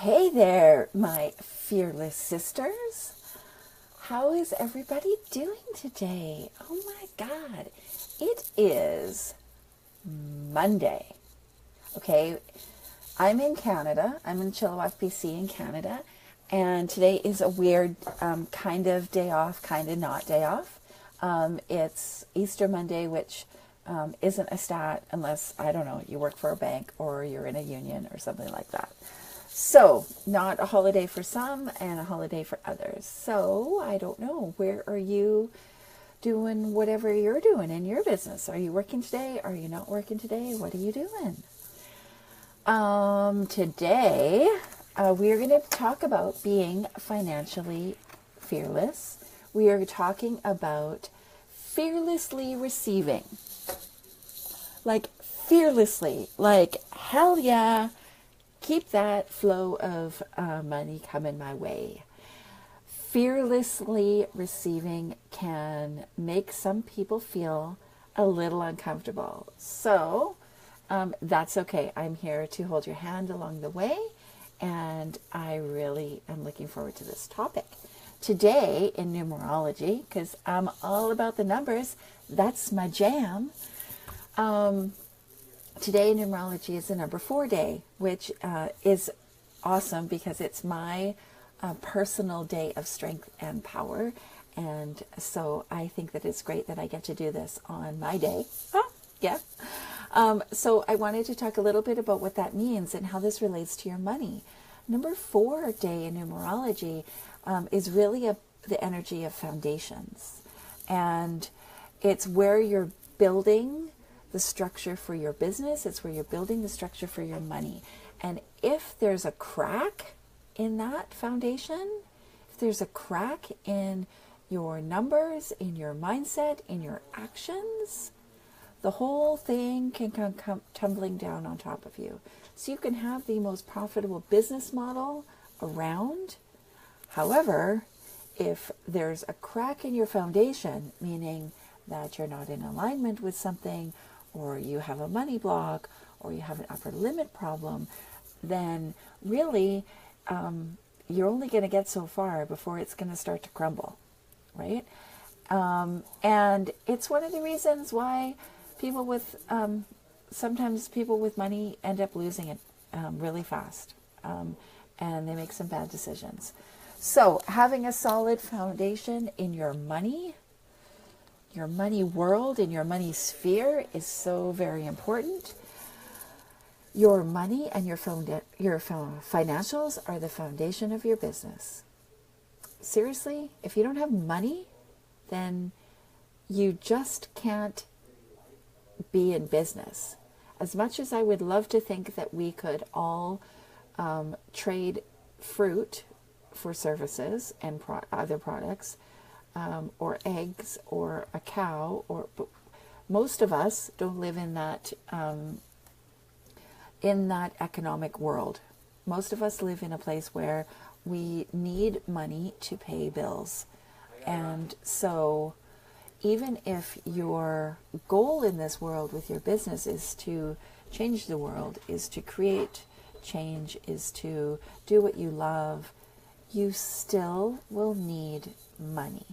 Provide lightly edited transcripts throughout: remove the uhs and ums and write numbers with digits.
Hey there, my fearless sisters. How is everybody doing today? Oh my God, it is Monday. Okay, I'm in Canada. I'm in Chilliwack, BC in Canada. And today is a weird kind of day off, kind of not day off. It's Easter Monday, which isn't a stat unless, I don't know, you work for a bank or you're in a union or something like that. So, not a holiday for some and a holiday for others. So, I don't know. Where are you doing whatever you're doing in your business? Are you working today? Are you not working today? What are you doing? Today, we are going to talk about being financially fearless. We are talking about fearlessly receiving. Like, fearlessly. Like, hell yeah. Keep that flow of money coming my way. Fearlessly receiving can make some people feel a little uncomfortable. So that's okay. I'm here to hold your hand along the way, and I really am looking forward to this topic. Today in numerology, because I'm all about the numbers, that's my jam. Today, numerology is the number 4 day, which is awesome because it's my personal day of strength and power. And so I think that it's great that I get to do this on my day. Yeah. So I wanted to talk a little bit about what that means and how this relates to your money. Number 4 day in numerology is really the energy of foundations. And it's where you're building the structure for your business. It's where you're building the structure for your money. And if there's a crack in that foundation, if there's a crack in your numbers, in your mindset, in your actions, the whole thing can come tumbling down on top of you. So you can have the most profitable business model around. However, if there's a crack in your foundation, meaning that you're not in alignment with something, or you have a money block, or you have an upper limit problem, then really you're only going to get so far before it's going to start to crumble, right? And it's one of the reasons why people with, sometimes people with money end up losing it really fast, and they make some bad decisions. So having a solid foundation in your money world, in your money sphere is so very important. Your money and your financials are the foundation of your business. Seriously, if you don't have money, then you just can't be in business. As much as I would love to think that we could all trade fruit for services and other products, or eggs, or a cow, but most of us don't live in that economic world. Most of us live in a place where we need money to pay bills. And so even if your goal in this world with your business is to change the world, is to create change, is to do what you love, you still will need money.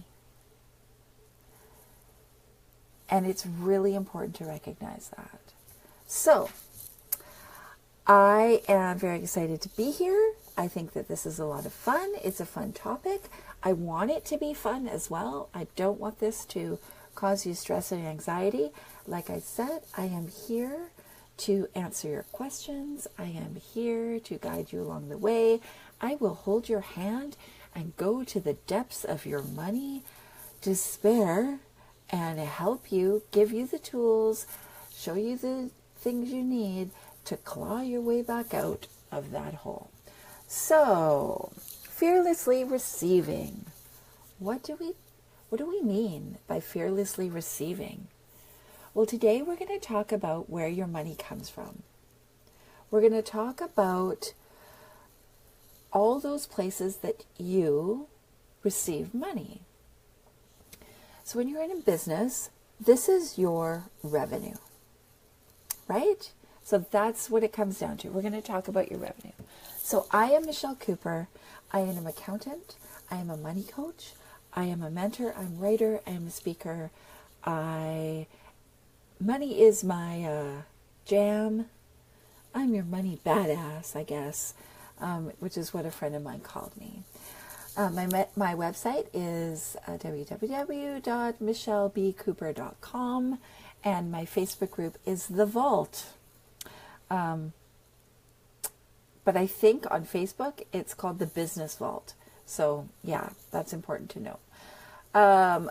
And it's really important to recognize that. So, I am very excited to be here. I think that this is a lot of fun. It's a fun topic. I want it to be fun as well. I don't want this to cause you stress and anxiety. Like I said, I am here to answer your questions. I am here to guide you along the way. I will hold your hand and go to the depths of your money despair and help you, give you the tools, show you the things you need to claw your way back out of that hole. So, fearlessly receiving. What do we mean by fearlessly receiving? Well, today we're going to talk about where your money comes from. We're going to talk about all those places that you receive money. So when you're in a business, this is your revenue, right? So that's what it comes down to. We're going to talk about your revenue. So I am Michelle Cooper. I am an accountant. I am a money coach. I am a mentor. I'm a writer. I am a speaker. Money is my jam. I'm your money badass, I guess, which is what a friend of mine called me. My website is www.michellebcooper.com, and my Facebook group is The Vault. But I think on Facebook it's called the Business Vault. So yeah, that's important to know.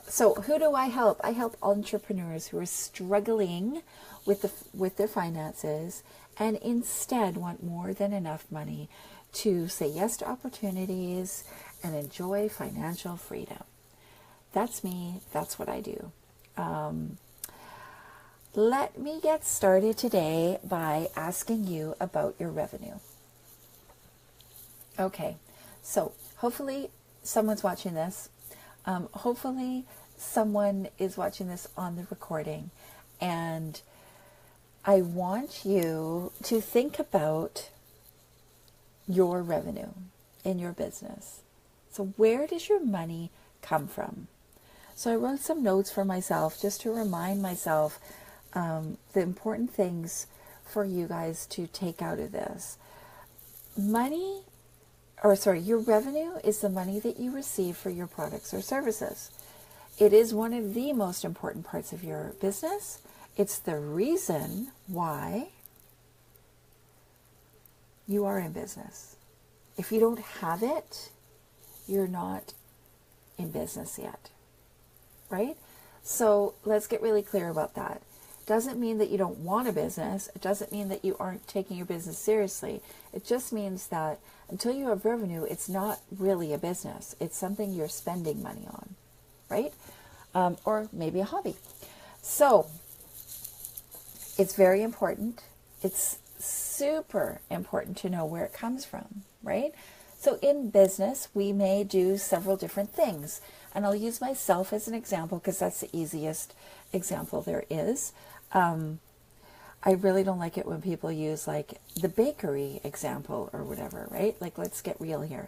So who do I help? I help entrepreneurs who are struggling with their finances and instead want more than enough money to say yes to opportunities and enjoy financial freedom. That's me. That's what I do. Let me get started today by asking you about your revenue. Okay, so hopefully someone's watching this. Hopefully someone is watching this on the recording, and I want you to think about your revenue in your business. So where does your money come from? So I wrote some notes for myself just to remind myself the important things for you guys to take out of this. Your revenue is the money that you receive for your products or services. It is one of the most important parts of your business. It's the reason why you are in business. If you don't have it, you're not in business yet, right? So let's get really clear about that. Doesn't mean that you don't want a business. It doesn't mean that you aren't taking your business seriously. It just means that until you have revenue, it's not really a business. It's something you're spending money on, right? Or maybe a hobby. So it's very important. It's super important to know where it comes from, right? So in business, we may do several different things. And I'll use myself as an example because that's the easiest example there is. I really don't like it when people use like the bakery example or whatever, right? Like, let's get real here.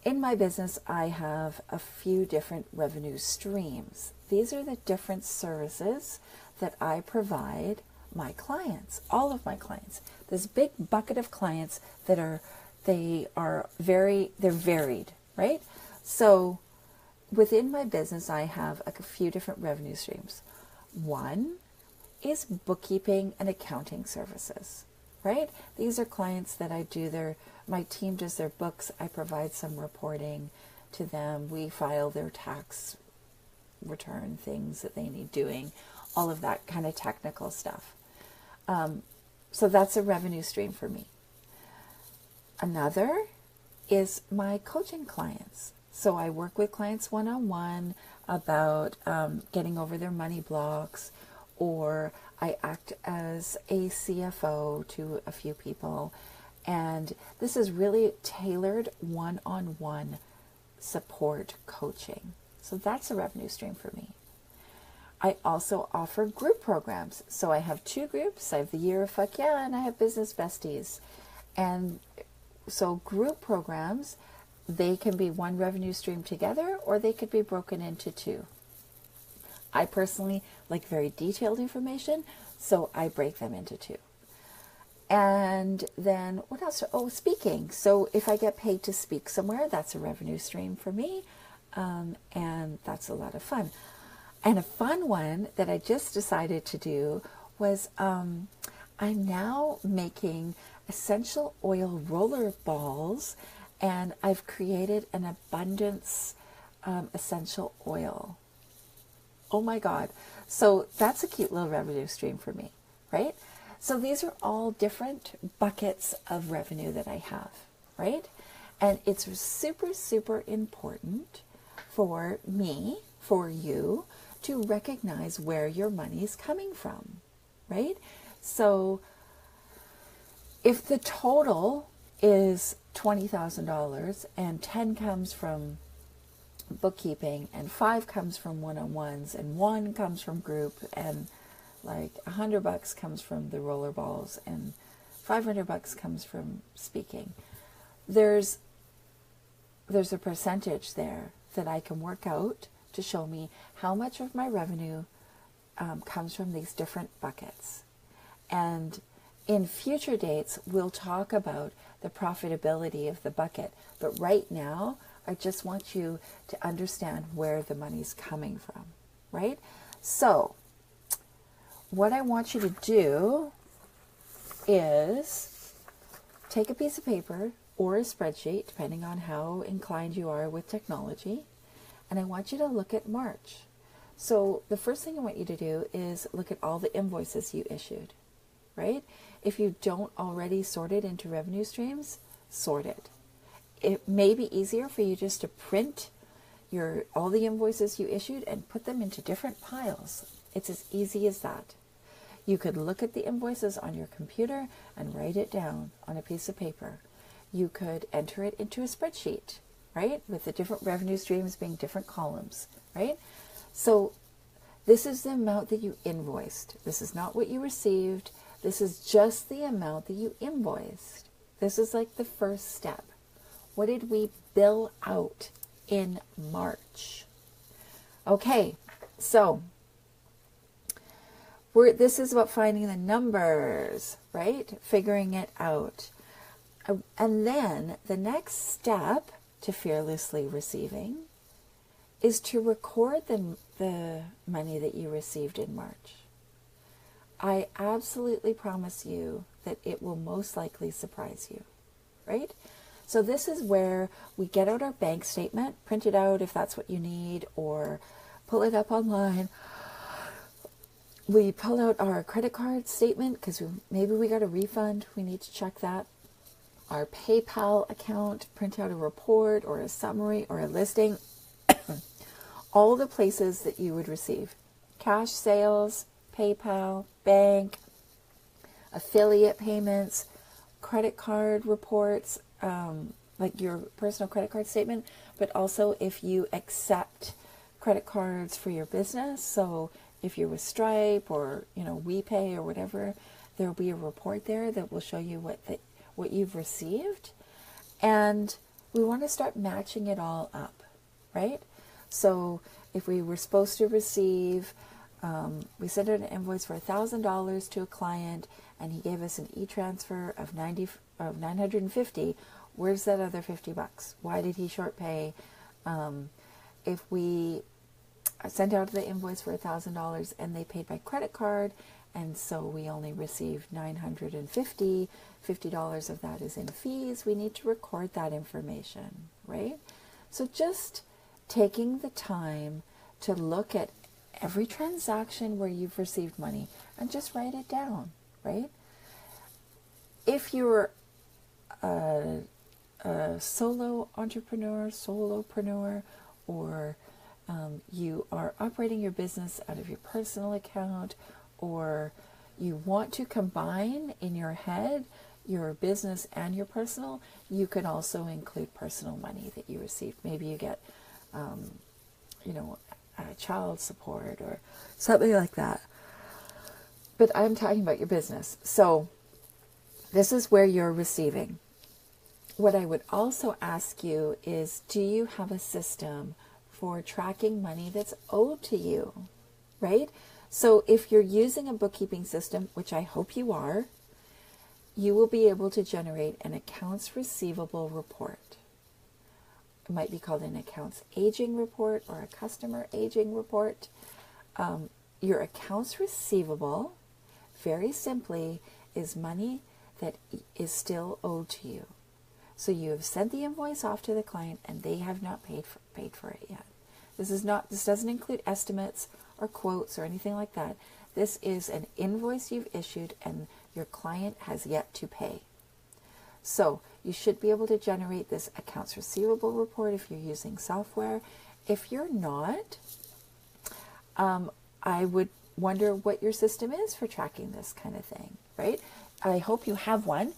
In my business, I have a few different revenue streams. These are the different services that I provide my clients, all of my clients. This big bucket of clients that they're varied, right? So within my business, I have a few different revenue streams. One is bookkeeping and accounting services, right? These are clients that my team does their books. I provide some reporting to them. We file their tax return things that they need doing, all of that kind of technical stuff. So that's a revenue stream for me. Another is my coaching clients. So I work with clients one-on-one about getting over their money blocks, or I act as a CFO to a few people. And this is really tailored one-on-one support coaching. So that's a revenue stream for me. I also offer group programs. So I have two groups. I have the Year of Fuck Yeah, and I have Business Besties. And so group programs, they can be one revenue stream together, or they could be broken into two. I personally like very detailed information, so I break them into two. And then what else? Oh, speaking. So if I get paid to speak somewhere, that's a revenue stream for me, and that's a lot of fun. And a fun one that I just decided to do was I'm now making essential oil roller balls, and I've created an abundance essential oil. Oh my God. So that's a cute little revenue stream for me, right? So these are all different buckets of revenue that I have, right? And it's super, super important for me, for you, to recognize where your money is coming from, right? So if the total is $20,000 and 10 comes from bookkeeping and 5 comes from one-on-ones and 1 comes from group and like $100 comes from the rollerballs and $500 comes from speaking. There's a percentage there that I can work out to show me how much of my revenue comes from these different buckets. And in future dates, we'll talk about the profitability of the bucket. But right now, I just want you to understand where the money's coming from, right? So, what I want you to do is take a piece of paper or a spreadsheet, depending on how inclined you are with technology, and I want you to look at March. So the first thing I want you to do is look at all the invoices you issued, right? If you don't already sort it into revenue streams, sort it. It may be easier for you just to print all the invoices you issued and put them into different piles. It's as easy as that. You could look at the invoices on your computer and write it down on a piece of paper. You could enter it into a spreadsheet, right? With the different revenue streams being different columns, right? So this is the amount that you invoiced. This is not what you received. This is just the amount that you invoiced. This is like the first step. What did we bill out in March? Okay, so this is about finding the numbers, right? Figuring it out. And then the next step to fearlessly receiving is to record the money that you received in March. I absolutely promise you that it will most likely surprise you, right? So this is where we get out our bank statement, print it out if that's what you need, or pull it up online. We pull out our credit card statement because maybe we got a refund. We need to check that. Our PayPal account, print out a report or a summary or a listing. All the places that you would receive. Cash sales, PayPal, bank, affiliate payments, credit card reports, like your personal credit card statement, but also if you accept credit cards for your business. So if you're with Stripe or, WePay or whatever, there will be a report there that will show you what you've received. And we want to start matching it all up, right? So if we were supposed to receive, we sent out an invoice for $1,000 to a client and he gave us an e-transfer of $950, where's that other $50? Why did he short pay? If we sent out the invoice for $1,000 and they paid by credit card, and so we only received $950, $50 of that is in fees, we need to record that information, right? So just taking the time to look at every transaction where you've received money and just write it down, right? If you're a solo entrepreneur, solopreneur, or you are operating your business out of your personal account, or you want to combine in your head your business and your personal, you can also include personal money that you received. Maybe you get, child support or something like that. But I'm talking about your business. So this is where you're receiving. What I would also ask you is, do you have a system for tracking money that's owed to you, right? So if you're using a bookkeeping system, which I hope you are, you will be able to generate an accounts receivable report. It might be called an accounts aging report or a customer aging report. Your accounts receivable, very simply, is money that is still owed to you. So you have sent the invoice off to the client and they have not paid for it yet. This doesn't include estimates or quotes or anything like that. This is an invoice you've issued and your client has yet to pay. So you should be able to generate this accounts receivable report if you're using software. If you're not, I would wonder what your system is for tracking this kind of thing, right? I hope you have one,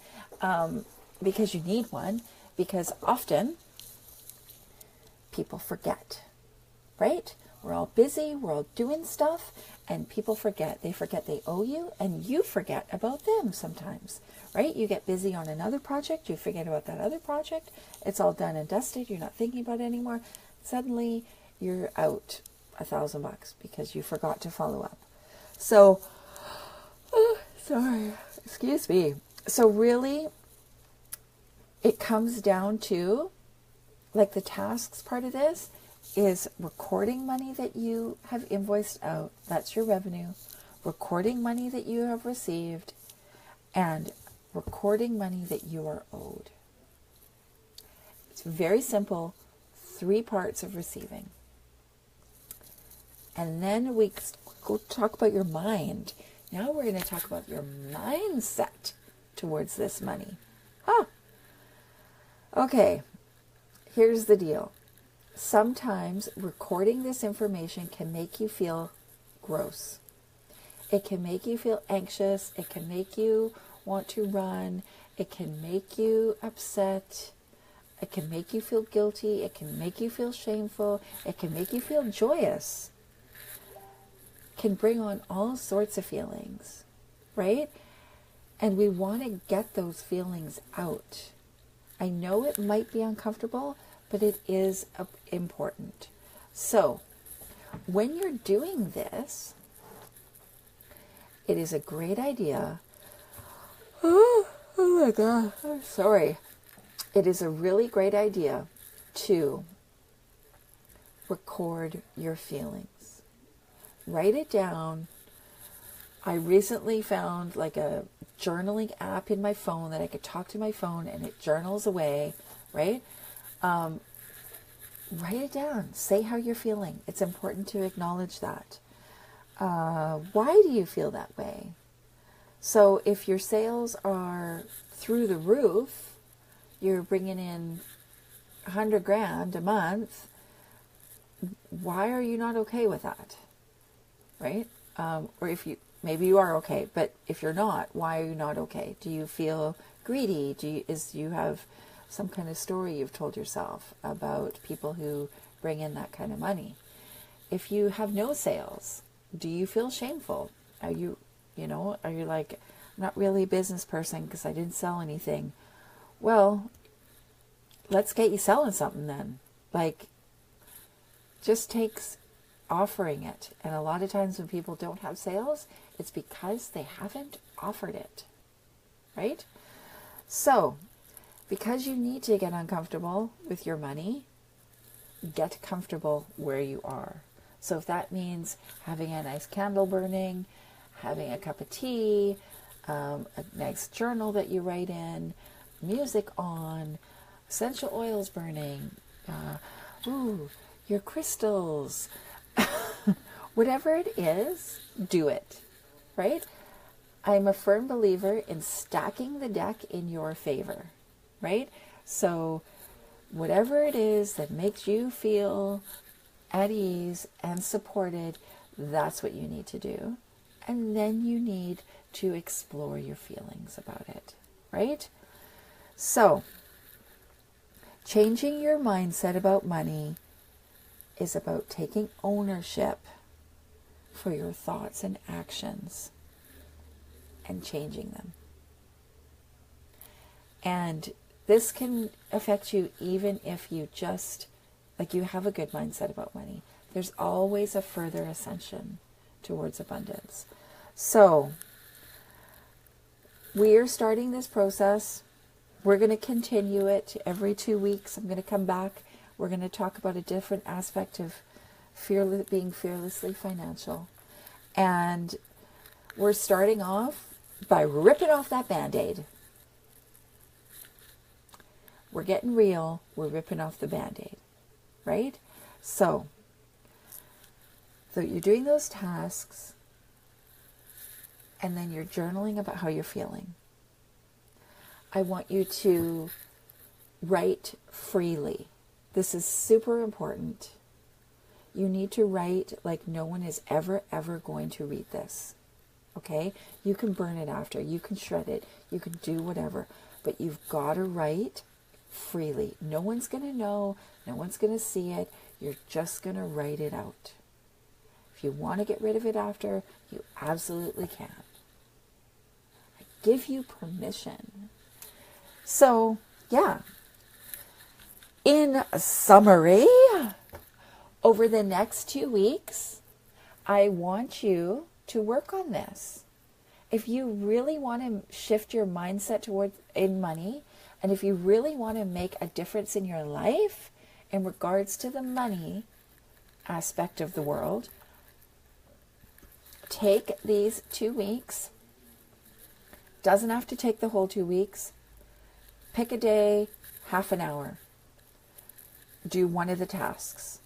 because you need one, because often people forget, right? We're all busy, we're all doing stuff, and people forget. They forget they owe you, and you forget about them sometimes, right? You get busy on another project, you forget about that other project, it's all done and dusted, you're not thinking about it anymore. Suddenly, you're out $1,000 because you forgot to follow up. So, sorry, excuse me. So really, it comes down to, like, the tasks part of this is recording money that you have invoiced out. That's your revenue. Recording money that you have received, and recording money that you are owed. It's very simple. 3 parts of receiving. And then we go talk about your mind. Now we're going to talk about your mindset towards this money. Okay, here's the deal. Sometimes recording this information can make you feel gross. It can make you feel anxious. It can make you want to run. It can make you upset. It can make you feel guilty. It can make you feel shameful. It can make you feel joyous. It can bring on all sorts of feelings, right? And we want to get those feelings out. I know it might be uncomfortable, but it is important. So, when you're doing this, it is a great idea. Oh my God, I'm sorry. It is a really great idea to record your feelings. Write it down. I recently found like a journaling app in my phone that I could talk to my phone and it journals away, right? Write it down. Say how you're feeling. It's important to acknowledge that. Why do you feel that way? So if your sales are through the roof, you're bringing in $100,000 a month, why are you not okay with that? Right? Or if you, maybe you are okay, but if you're not, why are you not okay? Do you feel greedy? Do you have some kind of story you've told yourself about people who bring in that kind of money? If you have no sales, do you feel shameful? Are you like, I'm not really a business person because I didn't sell anything? Well, let's get you selling something then. Like, just takes offering it. And a lot of times when people don't have sales, it's because they haven't offered it, right? So, because you need to get uncomfortable with your money, get comfortable where you are. So if that means having a nice candle burning, having a cup of tea, a nice journal that you write in, music on, essential oils burning, your crystals, whatever it is, do it, right? I'm a firm believer in stacking the deck in your favor, right? So whatever it is that makes you feel at ease and supported, that's what you need to do. And then you need to explore your feelings about it, right? So, changing your mindset about money is about taking ownership for your thoughts and actions and changing them. And this can affect you even if you just, like, you have a good mindset about money. There's always a further ascension towards abundance. So, we are starting this process. We're going to continue it every 2 weeks. I'm going to come back. We're going to talk about a different aspect of being fearlessly financial. And we're starting off by ripping off that Band-Aid. We're getting real. We're ripping off the Band-Aid, right? So you're doing those tasks, and then you're journaling about how you're feeling. I want you to write freely. This is super important. You need to write like no one is ever going to read this. Okay? You can burn it after. You can shred it. You can do whatever. But you've got to write freely. No one's going to know. No one's going to see it. You're just going to write it out. If you want to get rid of it after, you absolutely can. I give you permission. So, yeah. In summary, over the next 2 weeks, I want you to work on this. If you really want to shift your mindset towards in money, and if you really want to make a difference in your life in regards to the money aspect of the world, take these 2 weeks. Doesn't have to take the whole 2 weeks. Pick a day, half an hour. Do one of the tasks.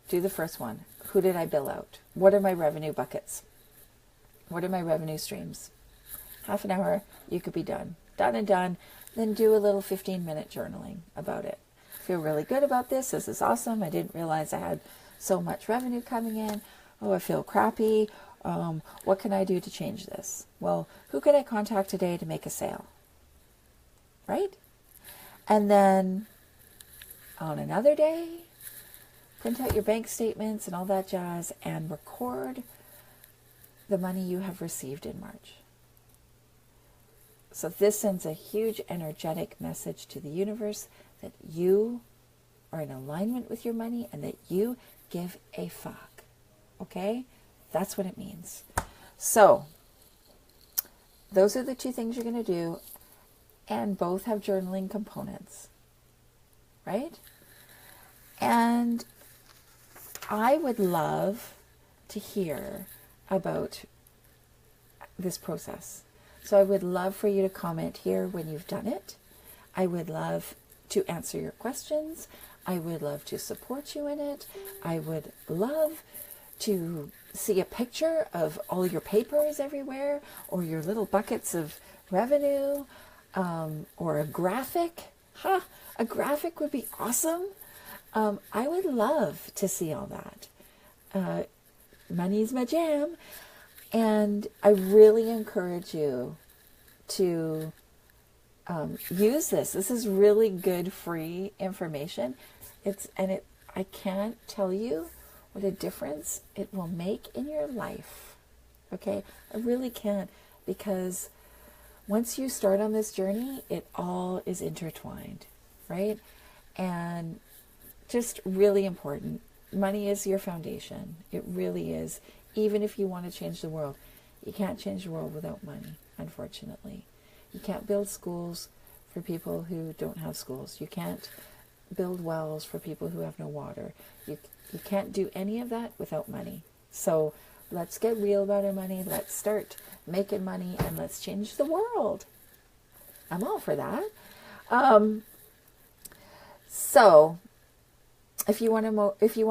Do the first one. Who did I bill out? What are my revenue buckets? What are my revenue streams? Half an hour, you could be done. Done and done. Then do a little 15-minute journaling about it. Feel really good about this. This is awesome. I didn't realize I had so much revenue coming in. Oh, I feel crappy. What can I do to change this? Well, who could I contact today to make a sale? Right? And then on another day, print out your bank statements and all that jazz and record the money you have received in March. So this sends a huge energetic message to the universe that you are in alignment with your money and that you give a fuck. Okay? That's what it means. So, those are the 2 things you're going to do, and both have journaling components. Right? And I would love to hear about this process. So I would love for you to comment here when you've done it. I would love to answer your questions. I would love to support you in it. I would love to see a picture of all your papers everywhere, or your little buckets of revenue, or a graphic. A graphic would be awesome. I would love to see all that. Money's my jam. And I really encourage you to use this. This is really good free information. I can't tell you what a difference it will make in your life. Okay? I really can't, because once you start on this journey, it all is intertwined, right? And just really important. Money is your foundation. It really is. Even if you want to change the world, you can't change the world without money, unfortunately. You can't build schools for people who don't have schools. You can't build wells for people who have no water. You can't do any of that without money. So let's get real about our money. Let's start making money, and let's change the world. I'm all for that. So if you want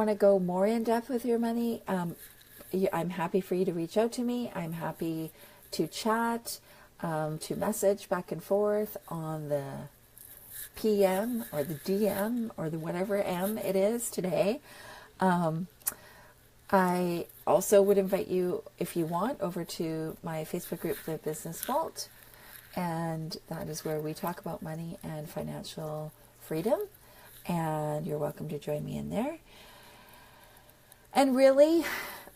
to go more in depth with your money, I'm happy for you to reach out to me. I'm happy to chat, to message back and forth on the PM or the DM or the whatever M it is today. I also would invite you, if you want, over to my Facebook group, The Business Vault. And that is where we talk about money and financial freedom. And you're welcome to join me in there. And really,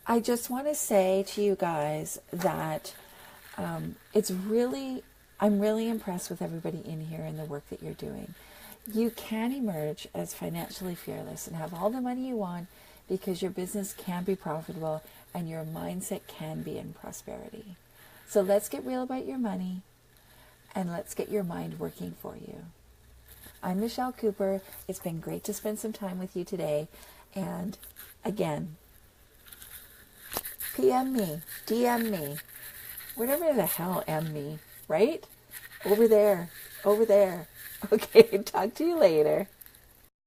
I just want to say to you guys that I'm really impressed with everybody in here and the work that you're doing. You can emerge as financially fearless and have all the money you want, because your business can be profitable and your mindset can be in prosperity. So let's get real about your money, and let's get your mind working for you. I'm Michelle Cooper. It's been great to spend some time with you today. And again, PM me, DM me, whatever the hell M me, right? Over there. Okay, talk to you later.